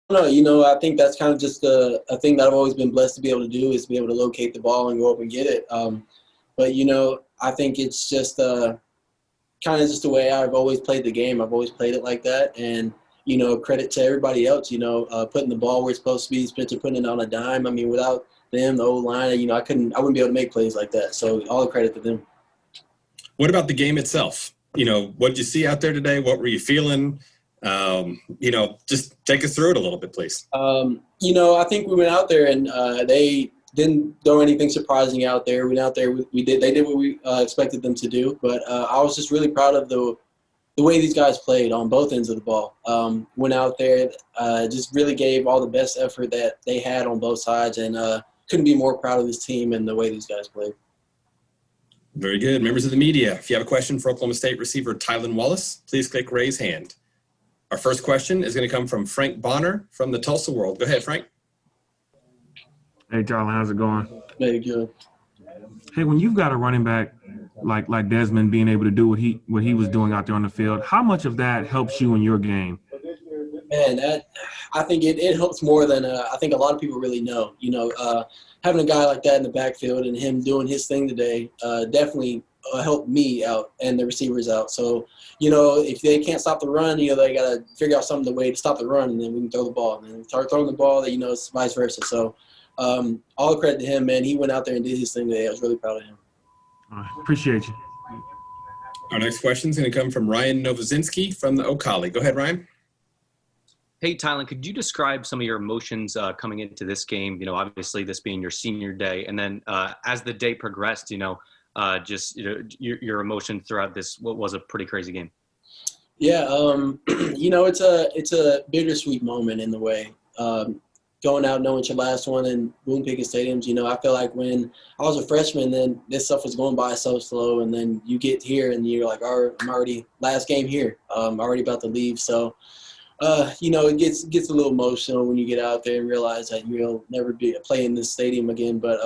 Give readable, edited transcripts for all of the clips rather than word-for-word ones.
No, I think that's kind of just a thing that I've always been blessed to be able to do is be able to locate the ball and go up and get it. But I think it's just kind of just the way I've always played the game. I've always played it like that, and credit to everybody else. Putting the ball where it's supposed to be, Spencer putting it on a dime. I mean, without them, the old line, I wouldn't be able to make plays like that. So all the credit to them. What about the game itself? What did you see out there today? What were you feeling? Just take us through it a little bit, please. I think we went out there and they didn't throw anything surprising out there. We went out there, they did what we expected them to do. But I was just really proud of the way these guys played on both ends of the ball. Went out there, just really gave all the best effort that they had on both sides, and couldn't be more proud of this team and the way these guys played. Very good. Members of the media, if you have a question for Oklahoma State receiver Tylan Wallace, please click raise hand. Our first question is going to come from Frank Bonner from the Tulsa World. Go ahead, Frank. Hey, Tylan, how's it going? Very good. Hey, when you've got a running back like Desmond being able to do what he was doing out there on the field, how much of that helps you in your game? Man, I think it helps more than I think a lot of people really know. Having a guy like that in the backfield and him doing his thing today definitely helped me out and the receivers out. So, if they can't stop the run, they got to figure out the way to stop the run, and then we can throw the ball. And then start throwing the ball, it's vice versa. So, all the credit to him, man. He went out there and did his thing today. I was really proud of him. Appreciate you. Our next question is going to come from Ryan Novozinski from the Ocala. Go ahead, Ryan. Hey, Tylan, could you describe some of your emotions coming into this game? Obviously this being your senior day, and then as the day progressed, your emotion throughout this, what was a pretty crazy game. Yeah, it's a bittersweet moment in the way. Going out knowing it's your last one in Boone Pickens Stadiums, I feel like when I was a freshman, then this stuff was going by so slow, and then you get here and you're like, all right, I'm already last game here. I'm already about to leave. So, it gets a little emotional when you get out there and realize that you'll never play in this stadium again. But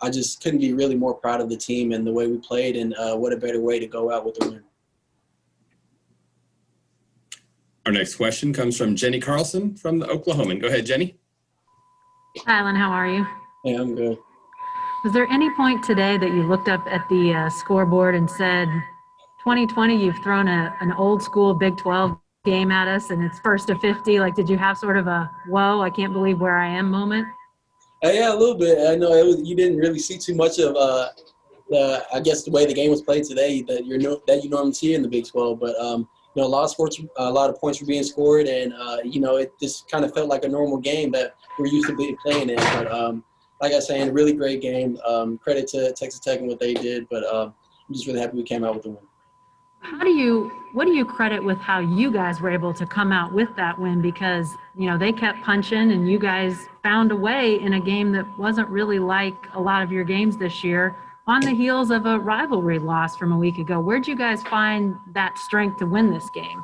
I just couldn't be really more proud of the team and the way we played, and what a better way to go out with the win. Our next question comes from Jenny Carlson from the Oklahoman. Go ahead, Jenny. Alan, how are you? Hey, I'm good. Was there any point today that you looked up at the scoreboard and said, 2020, you've thrown an old school Big 12 game at us and it's 1st to 50? Like, did you have sort of a, whoa, I can't believe where I am moment? Yeah, a little bit. I know you didn't really see too much of the way the game was played today that you normally see in the Big 12. But a lot of points were being scored, and it just kind of felt like a normal game that we're used to playing in. But like I was saying, a really great game. Credit to Texas Tech and what they did, but I'm just really happy we came out with the win. What do you credit with how you guys were able to come out with that win? Because, they kept punching and you guys found a way in a game that wasn't really like a lot of your games this year on the heels of a rivalry loss from a week ago. Where'd you guys find that strength to win this game?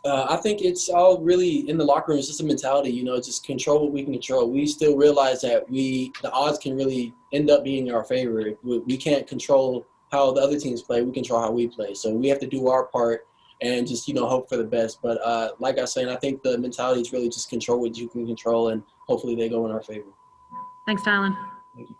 I think it's all really in the locker room. It's just a mentality, just control what we can control. We still realize that the odds can really end up being our favor. We can't control how the other teams play. We control how we play. So we have to do our part and just, hope for the best. But like I was saying, I think the mentality is really just control what you can control, and hopefully they go in our favor. Thanks, Tylan. Thank you.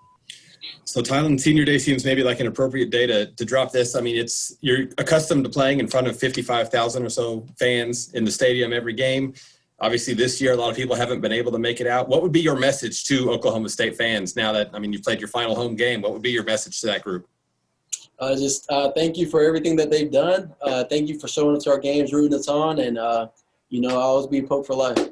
So Tylan, senior day seems maybe like an appropriate day to drop this. I mean, you're accustomed to playing in front of 55,000 or so fans in the stadium every game. Obviously this year, a lot of people haven't been able to make it out. What would be your message to Oklahoma State fans now that, you've played your final home game? What would be your message to that group? Thank you for everything that they've done. Thank you for showing up to our games, rooting us on, and, I'll always be Pope for life.